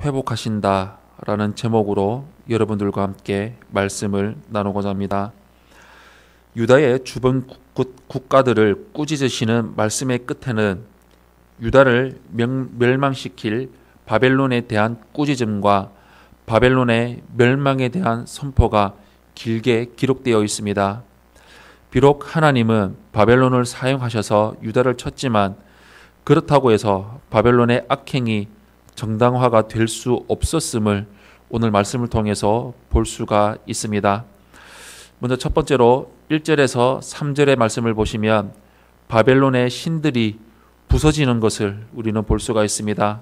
회복하신다 라는 제목으로 여러분들과 함께 말씀을 나누고자 합니다. 유다의 주변 국가들을 꾸짖으시는 말씀의 끝에는 유다를 멸망시킬 바벨론에 대한 꾸짖음과 바벨론의 멸망에 대한 선포가 길게 기록되어 있습니다. 비록 하나님은 바벨론을 사용하셔서 유다를 쳤지만 그렇다고 해서 바벨론의 악행이 정당화가 될 수 없었음을 오늘 말씀을 통해서 볼 수가 있습니다. 먼저 첫 번째로 1절에서 3절의 말씀을 보시면 바벨론의 신들이 부서지는 것을 우리는 볼 수가 있습니다.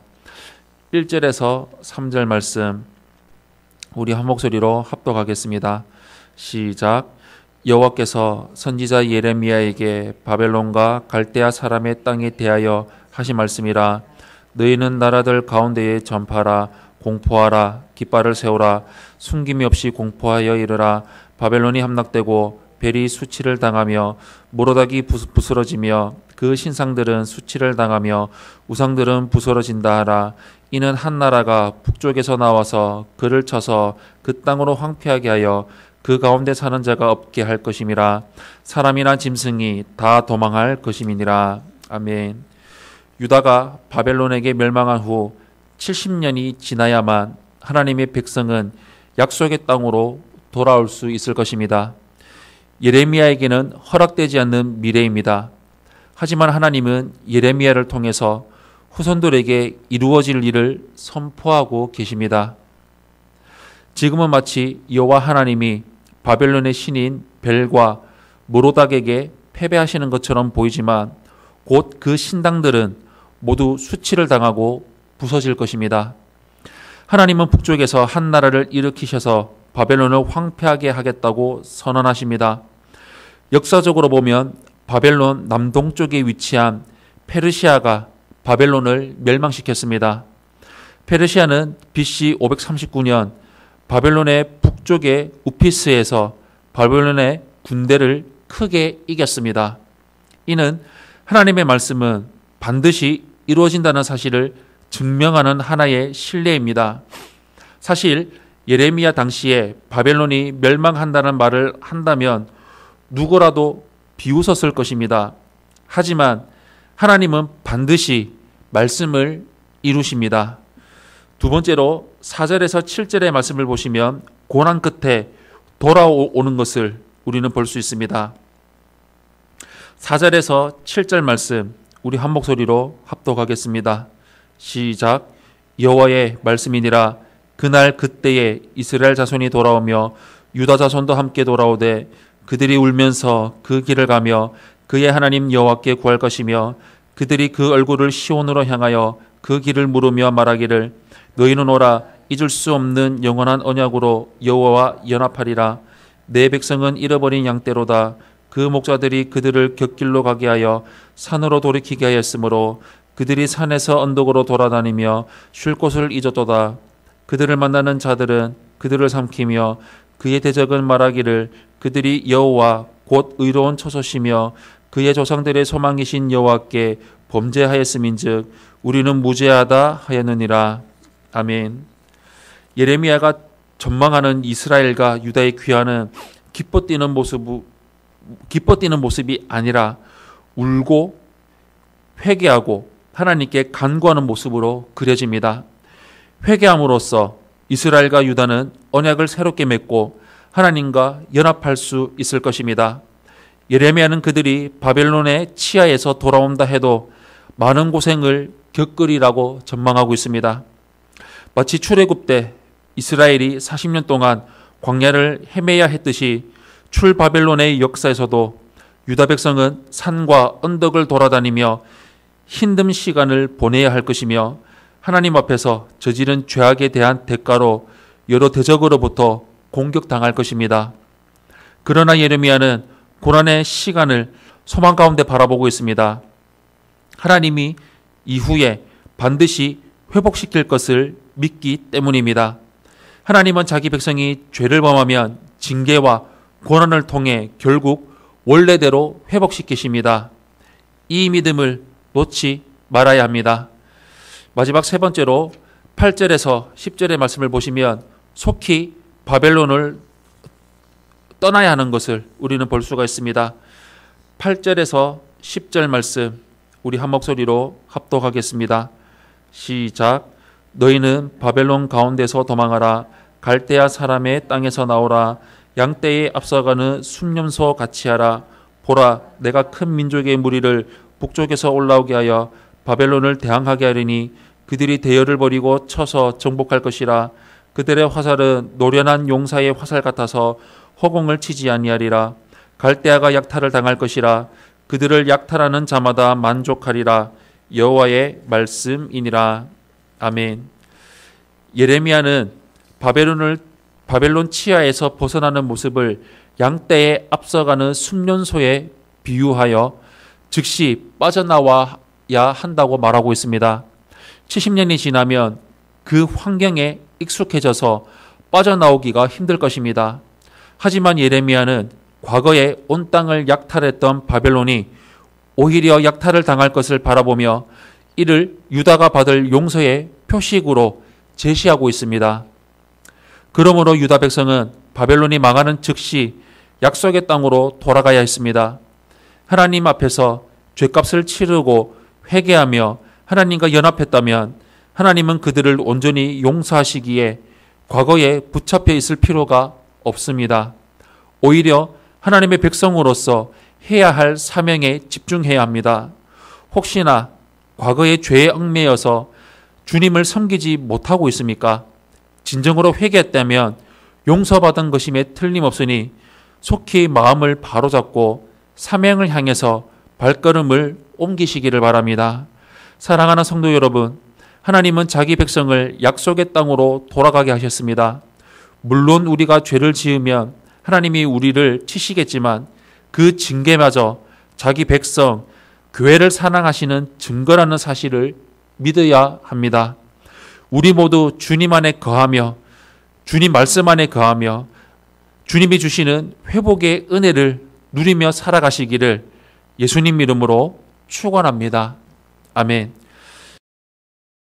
1절에서 3절 말씀 우리 한 목소리로 합독하겠습니다. 시작. 여호와께서 선지자 예레미야에게 바벨론과 갈대아 사람의 땅에 대하여 하신 말씀이라. 너희는 나라들 가운데에 전파하라. 공포하라. 깃발을 세우라. 숨김이 없이 공포하여 이르라. 바벨론이 함락되고 벨이 수치를 당하며 모로닥이 부스러지며 그 신상들은 수치를 당하며 우상들은 부스러진다 하라. 이는 한 나라가 북쪽에서 나와서 그를 쳐서 그 땅으로 황폐하게 하여 그 가운데 사는 자가 없게 할 것임이라. 사람이나 짐승이 다 도망할 것임이니라. 아멘. 유다가 바벨론에게 멸망한 후 70년이 지나야만 하나님의 백성은 약속의 땅으로 돌아올 수 있을 것입니다. 예레미야에게는 허락되지 않는 미래입니다. 하지만 하나님은 예레미야를 통해서 후손들에게 이루어질 일을 선포하고 계십니다. 지금은 마치 여호와 하나님이 바벨론의 신인 벨과 모로닥에게 패배하시는 것처럼 보이지만 곧 그 신당들은 모두 수치를 당하고 부서질 것입니다. 하나님은 북쪽에서 한 나라를 일으키셔서 바벨론을 황폐하게 하겠다고 선언하십니다. 역사적으로 보면 바벨론 남동쪽에 위치한 페르시아가 바벨론을 멸망시켰습니다. 페르시아는 BC 539년 바벨론의 북쪽의 우피스에서 바벨론의 군대를 크게 이겼습니다. 이는 하나님의 말씀은 반드시 이루어진다는 사실을 증명하는 하나의 신뢰입니다. 사실 예레미야 당시에 바벨론이 멸망한다는 말을 한다면 누구라도 비웃었을 것입니다. 하지만 하나님은 반드시 말씀을 이루십니다. 두 번째로 4절에서 7절의 말씀을 보시면 고난 끝에 돌아오는 것을 우리는 볼 수 있습니다. 4절에서 7절 말씀 우리 한 목소리로 합독하겠습니다. 시작. 여호와의 말씀이니라. 그날 그때에 이스라엘 자손이 돌아오며 유다 자손도 함께 돌아오되 그들이 울면서 그 길을 가며 그의 하나님 여호와께 구할 것이며 그들이 그 얼굴을 시온으로 향하여 그 길을 물으며 말하기를 너희는 오라. 잊을 수 없는 영원한 언약으로 여호와와 연합하리라. 내 백성은 잃어버린 양떼로다. 그 목자들이 그들을 곁길로 가게 하여 산으로 돌이키게 하였으므로 그들이 산에서 언덕으로 돌아다니며 쉴 곳을 잊었도다. 그들을 만나는 자들은 그들을 삼키며 그의 대적은 말하기를 그들이 여호와 곧 의로운 처소시며 그의 조상들의 소망이신 여호와께 범죄하였음인즉 우리는 무죄하다 하였느니라. 아멘. 예레미야가 전망하는 이스라엘과 유다의 귀환은 기뻐 뛰는 모습이 아니라 울고 회개하고 하나님께 간구하는 모습으로 그려집니다. 회개함으로써 이스라엘과 유다는 언약을 새롭게 맺고 하나님과 연합할 수 있을 것입니다. 예레미야는 그들이 바벨론의 치하에서 돌아온다 해도 많은 고생을 겪으리라고 전망하고 있습니다. 마치 출애굽 때 이스라엘이 40년 동안 광야를 헤매야 했듯이 출바벨론의 역사에서도 유다 백성은 산과 언덕을 돌아다니며 힘든 시간을 보내야 할 것이며 하나님 앞에서 저지른 죄악에 대한 대가로 여러 대적으로부터 공격당할 것입니다. 그러나 예레미야는 고난의 시간을 소망 가운데 바라보고 있습니다. 하나님이 이후에 반드시 회복시킬 것을 믿기 때문입니다. 하나님은 자기 백성이 죄를 범하면 징계와 고난을 통해 결국 원래대로 회복시키십니다. 이 믿음을 놓지 말아야 합니다. 마지막 세 번째로 8절에서 10절의 말씀을 보시면 속히 바벨론을 떠나야 하는 것을 우리는 볼 수가 있습니다. 8절에서 10절 말씀 우리 한 목소리로 합독하겠습니다. 시작. 너희는 바벨론 가운데서 도망하라. 갈대아 사람의 땅에서 나오라. 양떼에 앞서가는 순념소 같이 하라. 보라, 내가 큰 민족의 무리를 북쪽에서 올라오게 하여 바벨론을 대항하게 하리니 그들이 대열을 벌이고 쳐서 정복할 것이라. 그들의 화살은 노련한 용사의 화살 같아서 허공을 치지 아니하리라. 갈대아가 약탈을 당할 것이라. 그들을 약탈하는 자마다 만족하리라. 여호와의 말씀이니라. 아멘. 예레미야는 바벨론 치하에서 벗어나는 모습을 양떼에 앞서가는 순념소에 비유하여 즉시 빠져나와야 한다고 말하고 있습니다. 70년이 지나면 그 환경에 익숙해져서 빠져나오기가 힘들 것입니다. 하지만 예레미야는 과거에 온 땅을 약탈했던 바벨론이 오히려 약탈을 당할 것을 바라보며 이를 유다가 받을 용서의 표식으로 제시하고 있습니다. 그러므로 유다 백성은 바벨론이 망하는 즉시 약속의 땅으로 돌아가야 했습니다. 하나님 앞에서 죗값을 치르고 회개하며 하나님과 연합했다면 하나님은 그들을 온전히 용서하시기에 과거에 붙잡혀 있을 필요가 없습니다. 오히려 하나님의 백성으로서 해야 할 사명에 집중해야 합니다. 혹시나 과거의 죄에 얽매여서 주님을 섬기지 못하고 있습니까? 진정으로 회개했다면 용서받은 것임에 틀림없으니 속히 마음을 바로잡고 사명을 향해서 발걸음을 옮기시기를 바랍니다. 사랑하는 성도 여러분, 하나님은 자기 백성을 약속의 땅으로 돌아가게 하셨습니다. 물론 우리가 죄를 지으면 하나님이 우리를 치시겠지만 그 징계마저 자기 백성, 교회를 사랑하시는 증거라는 사실을 믿어야 합니다. 우리 모두 주님 안에 거하며 주님 말씀 안에 거하며 주님이 주시는 회복의 은혜를 누리며 살아가시기를 예수님 이름으로 축원합니다. 아멘.